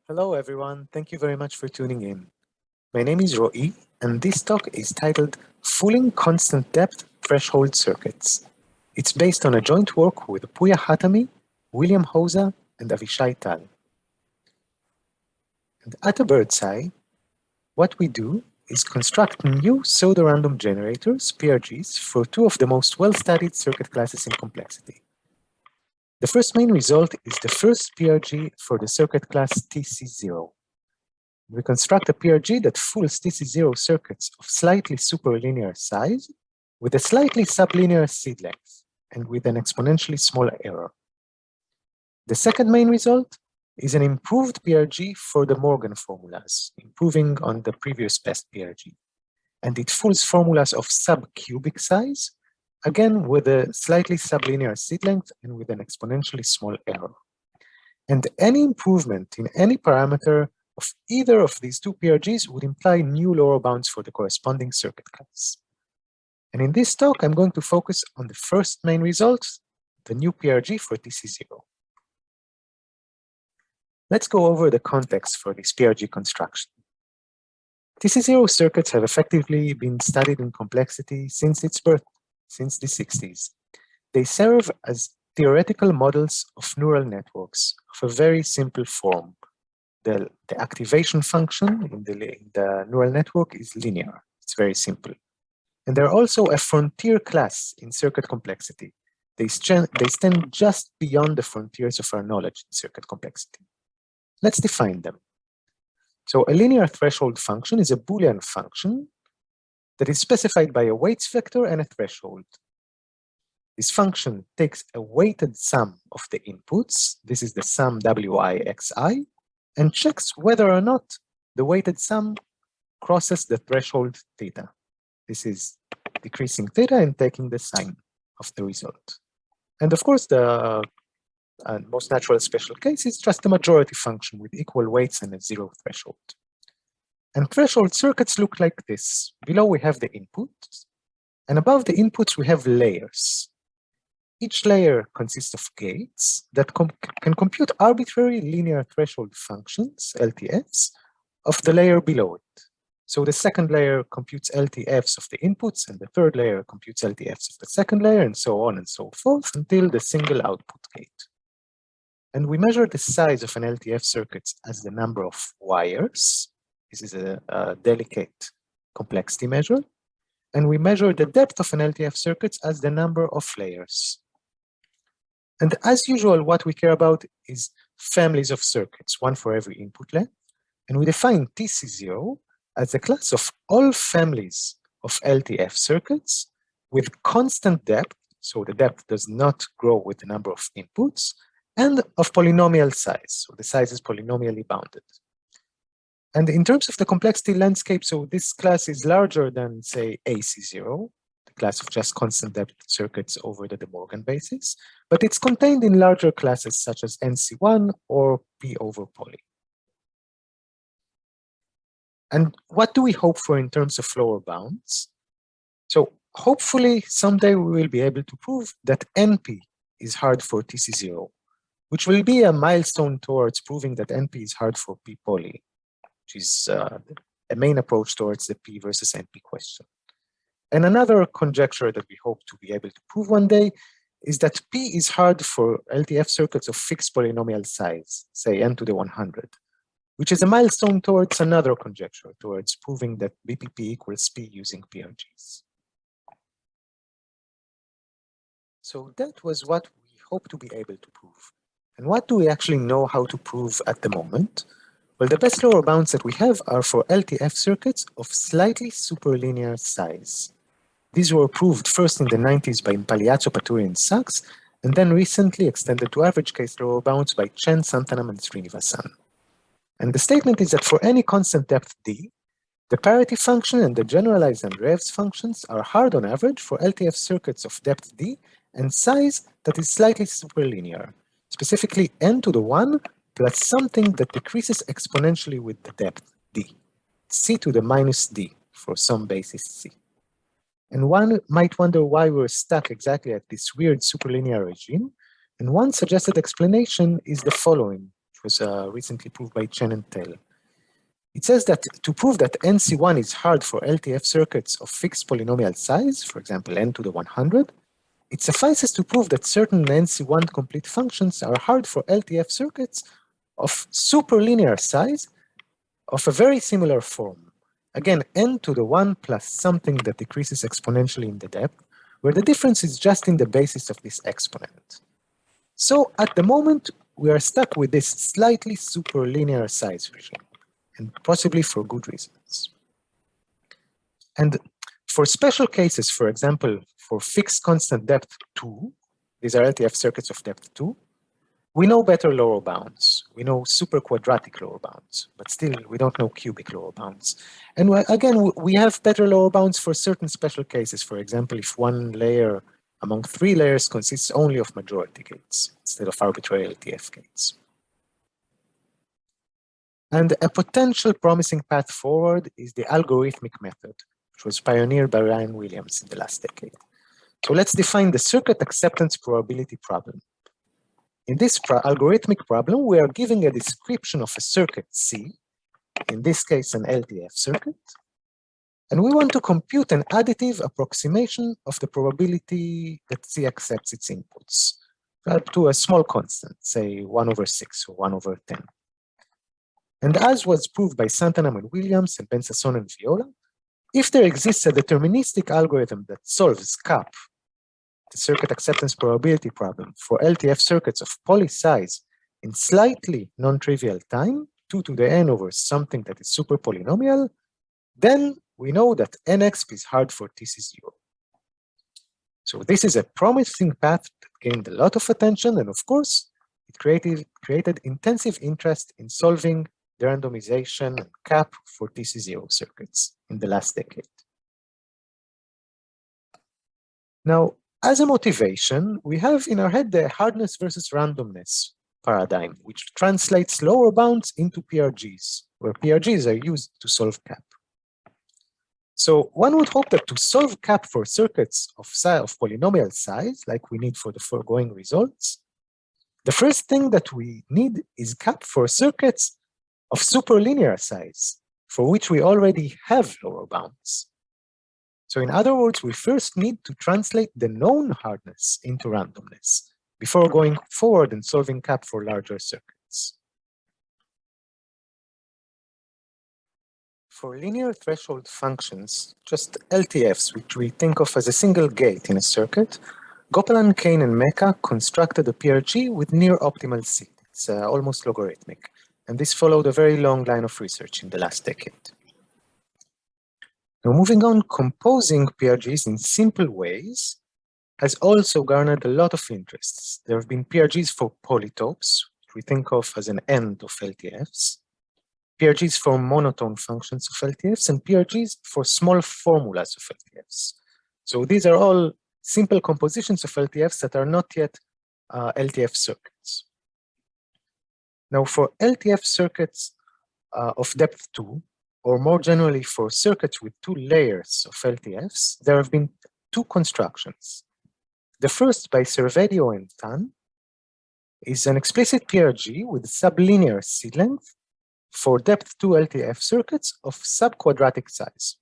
Hello everyone, thank you very much for tuning in. My name is Roei, and this talk is titled Fooling Constant Depth Threshold Circuits. It's based on a joint work with Pooya Hatami, William Hoza, and Avishay Tal. And at a bird's eye, what we do is construct new pseudo-random generators, PRGs, for two of the most well-studied circuit classes in complexity. The first main result is the first PRG for the circuit class TC0. We construct a PRG that fools TC0 circuits of slightly superlinear size with a slightly sublinear seed length and with an exponentially smaller error. The second main result is an improved PRG for the Morgan formulas, improving on the previous best PRG. And it fools formulas of subcubic size, again with a slightly sublinear seed length and with an exponentially small error. And any improvement in any parameter of either of these two PRGs would imply new lower bounds for the corresponding circuit class. And in this talk, I'm going to focus on the first main result, the new PRG for TC0. Let's go over the context for this PRG construction. TC0 circuits have effectively been studied in complexity since its birth, since the 60s. They serve as theoretical models of neural networks of a very simple form. The activation function in the neural network is linear. It's very simple. And they're also a frontier class in circuit complexity. They stand just beyond the frontiers of our knowledge in circuit complexity. Let's define them. So a linear threshold function is a Boolean function that is specified by a weights vector and a threshold. This function takes a weighted sum of the inputs, this is the sum wi xi, and checks whether or not the weighted sum crosses the threshold theta. This is decreasing theta and taking the sign of the result. And of course, the most natural special case is just a majority function with equal weights and a zero threshold. And threshold circuits look like this. Below we have the inputs, and above the inputs we have layers. Each layer consists of gates that can compute arbitrary linear threshold functions, LTFs, of the layer below it. So the second layer computes LTFs of the inputs, and the third layer computes LTFs of the second layer, and so on and so forth, until the single output gate. And we measure the size of an LTF circuit as the number of wires. This is a delicate complexity measure. And we measure the depth of an LTF circuit as the number of layers. And as usual, what we care about is families of circuits, one for every input length. And we define TC0 as a class of all families of LTF circuits with constant depth, so the depth does not grow with the number of inputs, and of polynomial size, so the size is polynomially bounded. And in terms of the complexity landscape, so this class is larger than, say, AC0, the class of just constant depth circuits over the De Morgan basis, but it's contained in larger classes such as NC1 or P over poly. And what do we hope for in terms of lower bounds? So hopefully someday we will be able to prove that NP is hard for TC0, which will be a milestone towards proving that NP is hard for P poly, which is a main approach towards the P versus NP question. And another conjecture that we hope to be able to prove one day is that P is hard for LTF circuits of fixed polynomial size, say n to the 100, which is a milestone towards another conjecture, towards proving that BPP equals P using PRGs. So that was what we hope to be able to prove. And what do we actually know how to prove at the moment? Well, the best lower bounds that we have are for LTF circuits of slightly superlinear size. These were proved first in the 90s by Pagliaccio, Paturi, and Sachs, and then recently extended to average case lower bounds by Chen, Santanam, and Srinivasan. And the statement is that for any constant depth D, the parity function and the generalized Andreev's functions are hard on average for LTF circuits of depth D and size that is slightly superlinear, specifically n to the 1 plus something that decreases exponentially with the depth D, c to the minus D for some basis C. And one might wonder why we're stuck exactly at this weird superlinear regime, and one suggested explanation is the following. which was recently proved by Chen and Tell. It says that to prove that NC1 is hard for LTF circuits of fixed polynomial size, for example, n to the 100, it suffices to prove that certain NC1 complete functions are hard for LTF circuits of superlinear size of a very similar form. Again, n to the 1 plus something that decreases exponentially in the depth, where the difference is just in the basis of this exponent. So at the moment, we are stuck with this slightly superlinear size regime, and possibly for good reasons. And for special cases, for example, for fixed constant depth 2, these are LTF circuits of depth 2, we know better lower bounds. We know super quadratic lower bounds, but still we don't know cubic lower bounds. And again, we have better lower bounds for certain special cases. For example, if one layer among 3 layers consists only of majority gates instead of arbitrary LTF gates. And a potential promising path forward is the algorithmic method, which was pioneered by Ryan Williams in the last decade. So let's define the circuit acceptance probability problem. In this algorithmic problem, we are giving a description of a circuit C, in this case an LTF circuit, and we want to compute an additive approximation of the probability that C accepts its inputs up to a small constant, say 1/6 or 1/10. And as was proved by Santanam and Williams and Ben-Sasson and Viola, if there exists a deterministic algorithm that solves CAP, the circuit acceptance probability problem, for LTF circuits of poly size in slightly non-trivial time, 2 to the n over something that is super polynomial, then we know that NXP is hard for TC0. So this is a promising path that gained a lot of attention, and of course, it created intensive interest in solving the randomization and CAP for TC0 circuits in the last decade. Now, as a motivation, we have in our head the hardness versus randomness paradigm, which translates lower bounds into PRGs, where PRGs are used to solve CAP. So one would hope that to solve CAP for circuits of polynomial size, like we need for the foregoing results, the first thing that we need is CAP for circuits of superlinear size, for which we already have lower bounds. So in other words, we first need to translate the known hardness into randomness before going forward and solving CAP for larger circuits. For linear threshold functions, just LTFs, which we think of as a single gate in a circuit, Gopalan, Kane, and Mecca constructed a PRG with near optimal seed. It's almost logarithmic. And this followed a very long line of research in the last decade. Now, moving on, composing PRGs in simple ways has also garnered a lot of interests. There have been PRGs for polytopes, which we think of as an end of LTFs, PRGs for monotone functions of LTFs, and PRGs for small formulas of LTFs. So these are all simple compositions of LTFs that are not yet LTF circuits. Now, for LTF circuits of depth 2, or more generally for circuits with 2 layers of LTFs, there have been 2 constructions. The first, by Cervedio and Tan, is an explicit PRG with sublinear seed length for depth 2 LTF circuits of subquadratic size.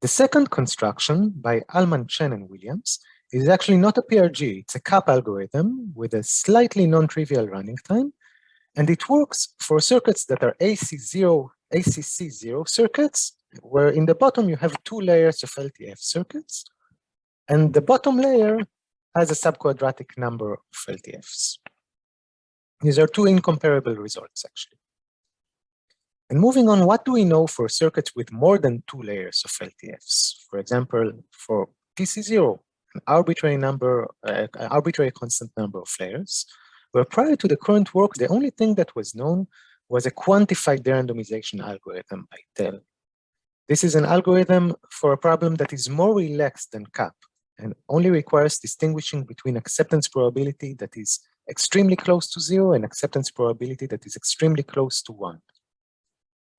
The second construction, by Allman, Chen, and Williams, is actually not a PRG, it's a CAP algorithm with a slightly non-trivial running time, and it works for circuits that are ACC0 circuits, where in the bottom you have 2 layers of LTF circuits, and the bottom layer has a subquadratic number of LTFs. These are 2 incomparable results, actually. And moving on, what do we know for circuits with more than 2 layers of LTFs? For example, for TC0, an arbitrary constant number of layers, where prior to the current work, the only thing that was known was a quantified derandomization algorithm by Tell. This is an algorithm for a problem that is more relaxed than CAP and only requires distinguishing between acceptance probability that is extremely close to 0 and acceptance probability that is extremely close to 1.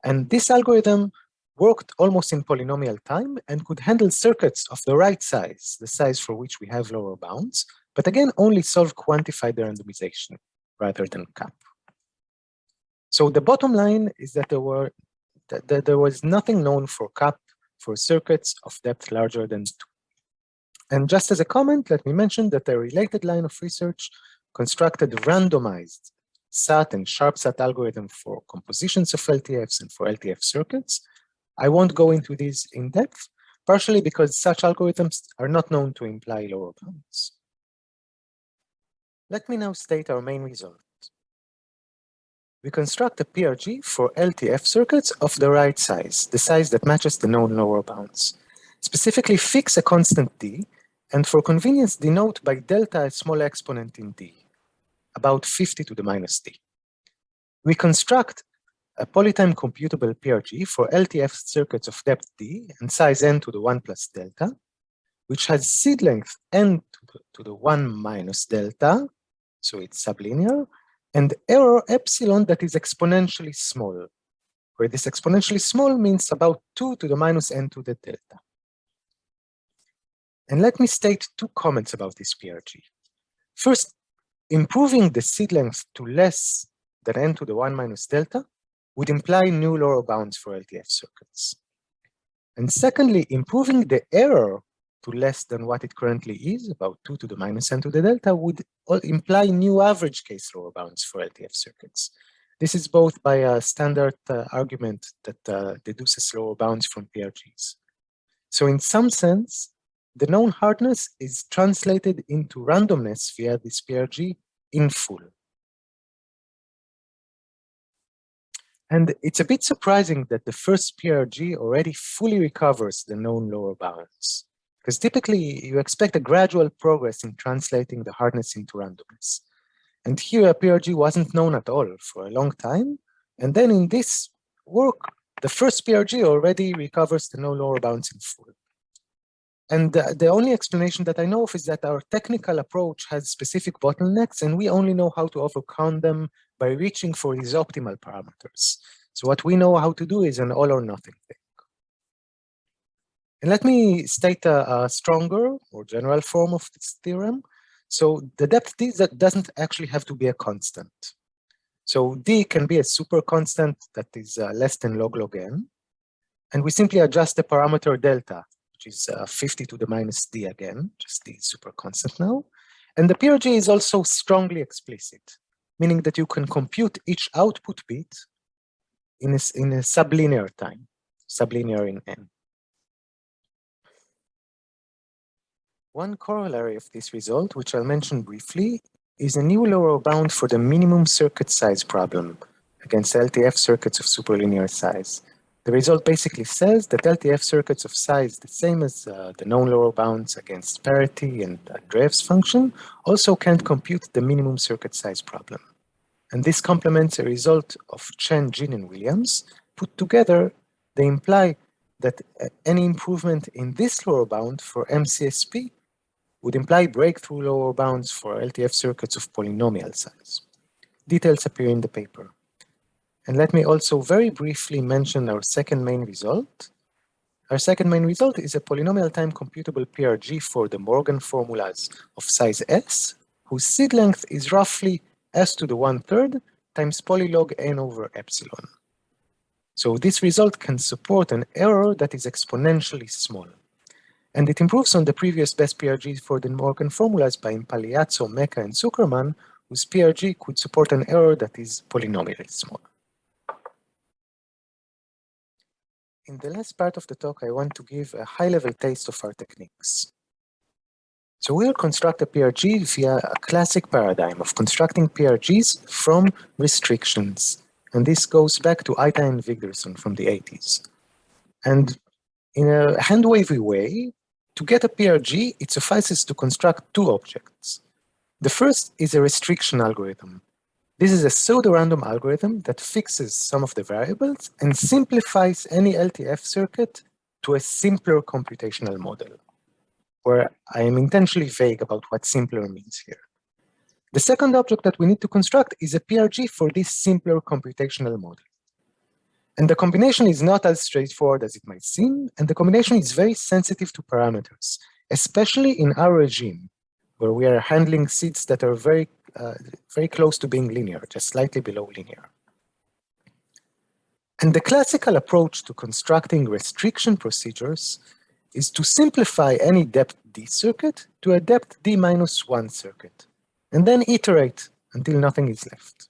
And this algorithm worked almost in polynomial time and could handle circuits of the right size, the size for which we have lower bounds, but again, only solve quantified randomization rather than CAP. So the bottom line is that there was nothing known for CAP for circuits of depth larger than 2. And just as a comment, let me mention that a related line of research constructed randomized SAT and sharp SAT algorithm for compositions of LTFs and for LTF circuits. I won't go into these in depth, partially because such algorithms are not known to imply lower bounds. Let me now state our main result. We construct a PRG for LTF circuits of the right size, the size that matches the known lower bounds. Specifically, fix a constant d, and for convenience, denote by delta a small exponent in d, about 50 to the minus d. We construct a polytime computable PRG for LTF circuits of depth d and size n to the 1 plus delta, which has seed length n to the 1 minus delta, so it's sublinear, and error epsilon that is exponentially small, where this exponentially small means about 2 to the minus n to the delta. And let me state 2 comments about this PRG. First, improving the seed length to less than n to the 1 minus delta would imply new lower bounds for LTF circuits. And secondly, improving the error to less than what it currently is, about 2 to the minus n to the delta, would imply new average case lower bounds for LTF circuits. This is both by a standard argument that deduces lower bounds from PRGs. So in some sense, the known hardness is translated into randomness via this PRG in full. And it's a bit surprising that the first PRG already fully recovers the known lower bounds, because typically you expect a gradual progress in translating the hardness into randomness. And here a PRG wasn't known at all for a long time, and then in this work, the first PRG already recovers the known lower bounds in full. And the only explanation that I know of is that our technical approach has specific bottlenecks, and we only know how to overcome them by reaching for these optimal parameters. So what we know how to do is an all or nothing thing. And let me state a stronger or general form of this theorem. So the depth d doesn't actually have to be a constant. So d can be a super constant that is less than log n. And we simply adjust the parameter delta, which is 50 to the minus d again, just d is super constant now. And the PRG is also strongly explicit, meaning that you can compute each output bit in a sublinear time, sublinear in n. One corollary of this result, which I'll mention briefly, is a new lower bound for the minimum circuit size problem against LTF circuits of superlinear size. The result basically says that LTF circuits of size the same as the known lower bounds against parity and Andreev's function also can't compute the minimum circuit size problem. And this complements a result of Chen, Jin, and Williams. Put together, they imply that any improvement in this lower bound for MCSP would imply breakthrough lower bounds for LTF circuits of polynomial size. Details appear in the paper. And let me also very briefly mention our second main result. Our second main result is a polynomial time computable PRG for the Morgan formulas of size S, whose seed length is roughly S to the 1/3 times polylog n over epsilon. So this result can support an error that is exponentially small. And it improves on the previous best PRG for the Morgan formulas by Impagliazzo, Mecca, and Zuckerman, whose PRG could support an error that is polynomially small. In the last part of the talk, I want to give a high-level taste of our techniques. So we'll construct a PRG via a classic paradigm of constructing PRGs from restrictions. And this goes back to Aita and Vigderson from the 80s. And in a hand-wavy way, to get a PRG, it suffices to construct 2 objects. The first is a restriction algorithm. This is a pseudo-random algorithm that fixes some of the variables and simplifies any LTF circuit to a simpler computational model, where I am intentionally vague about what simpler means here. The second object that we need to construct is a PRG for this simpler computational model. And the combination is not as straightforward as it might seem, and the combination is very sensitive to parameters, especially in our regime, where we are handling seeds that are very close to being linear, just slightly below linear. And the classical approach to constructing restriction procedures is to simplify any depth D circuit to a depth D minus 1 circuit, and then iterate until nothing is left.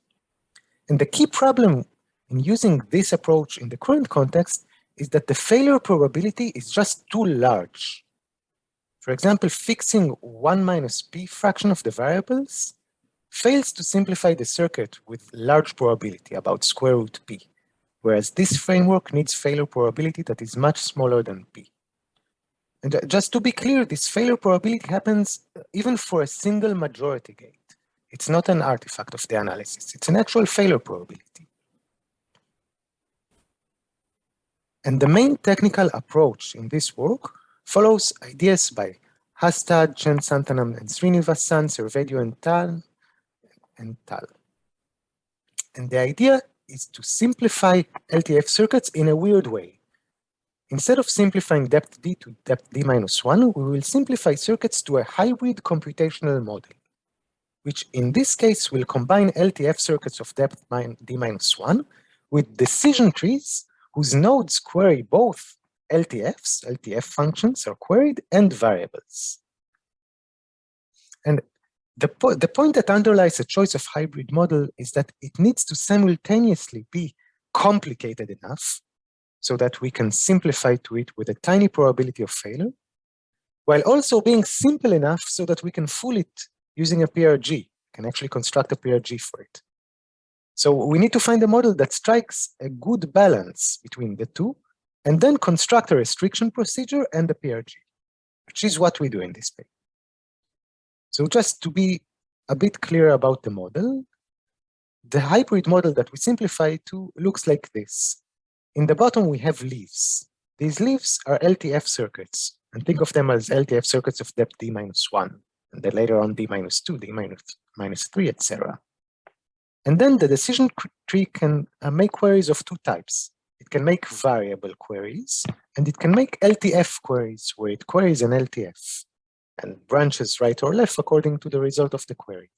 And the key problem in using this approach in the current context is that the failure probability is just too large. For example, fixing 1 minus p fraction of the variables fails to simplify the circuit with large probability, about square root p, whereas this framework needs failure probability that is much smaller than p. And just to be clear, this failure probability happens even for a single majority gate. It's not an artifact of the analysis. It's an actual failure probability. And the main technical approach in this work follows ideas by Hastad, Chen Santanam, and Srinivasan, Servedio, and Tal. And the idea is to simplify LTF circuits in a weird way. Instead of simplifying depth D to depth D minus 1, we will simplify circuits to a hybrid computational model, which in this case will combine LTF circuits of depth D minus 1 with decision trees whose nodes query both LTF functions are queried, and variables. And the point that underlies a choice of hybrid model is that it needs to simultaneously be complicated enough so that we can simplify to it with a tiny probability of failure, while also being simple enough so that we can fool it using a PRG, can actually construct a PRG for it. So we need to find a model that strikes a good balance between the two, and then construct a restriction procedure and a PRG, which is what we do in this paper. So just to be a bit clear about the model, the hybrid model that we simplify to looks like this. In the bottom, we have leaves. These leaves are LTF circuits, and think of them as LTF circuits of depth D minus 1, and then later on D minus 2, D minus 3, etc. And then the decision tree can make queries of two types. It can make variable queries, and it can make LTF queries, where it queries an LTF and branches right or left according to the result of the query.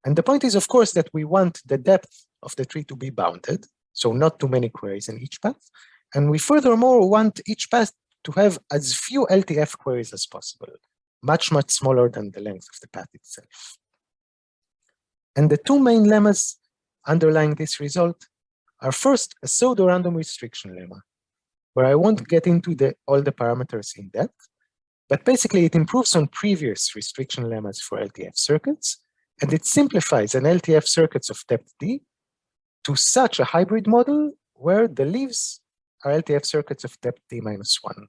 And the point is, of course, that we want the depth of the tree to be bounded, so not too many queries in each path. And we furthermore want each path to have as few LTF queries as possible, much, much smaller than the length of the path itself. And the two main lemmas underlying this result are first a pseudo-random restriction lemma, where I won't get into all the parameters in depth, but basically it improves on previous restriction lemmas for LTF circuits, and it simplifies an LTF circuits of depth D to such a hybrid model where the leaves are LTF circuits of depth D minus 1.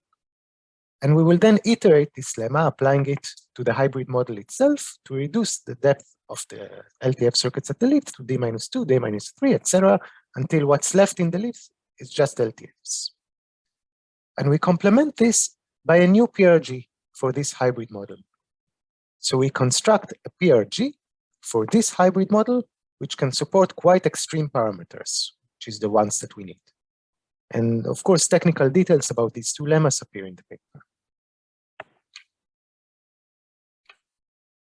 And we will then iterate this lemma, applying it to the hybrid model itself to reduce the depth of the LTF circuits at the leaf to D minus 2, D minus 3, etc., until what's left in the leaf is just LTFs. And we complement this by a new PRG for this hybrid model. So we construct a PRG for this hybrid model, which can support quite extreme parameters, which is the ones that we need. And of course, technical details about these two lemmas appear in the paper.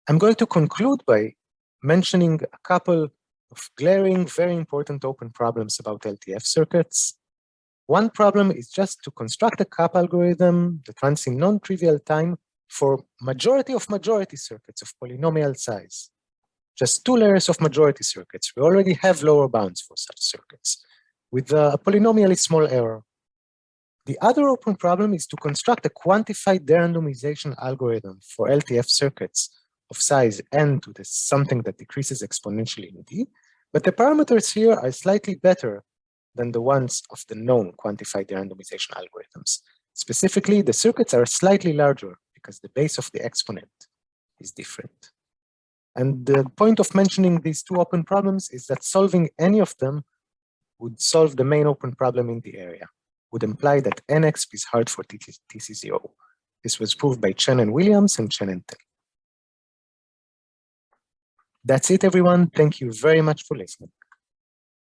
I'm going to conclude by mentioning a couple of glaring, very important open problems about LTF circuits. One problem is just to construct a CAP algorithm that runs in non-trivial time for majority of majority circuits of polynomial size. Just two layers of majority circuits. We already have lower bounds for such circuits with a polynomially small error. The other open problem is to construct a quantified de-randomization algorithm for LTF circuits of size n to something that decreases exponentially in D, but the parameters here are slightly better than the ones of the known quantified de-randomization algorithms. Specifically, the circuits are slightly larger because the base of the exponent is different. And the point of mentioning these two open problems is that solving any of them would solve the main open problem in the area, would imply that NX is hard for TC0. This was proved by Chen and Williams and Chen and Tel. That's it, everyone. Thank you very much for listening.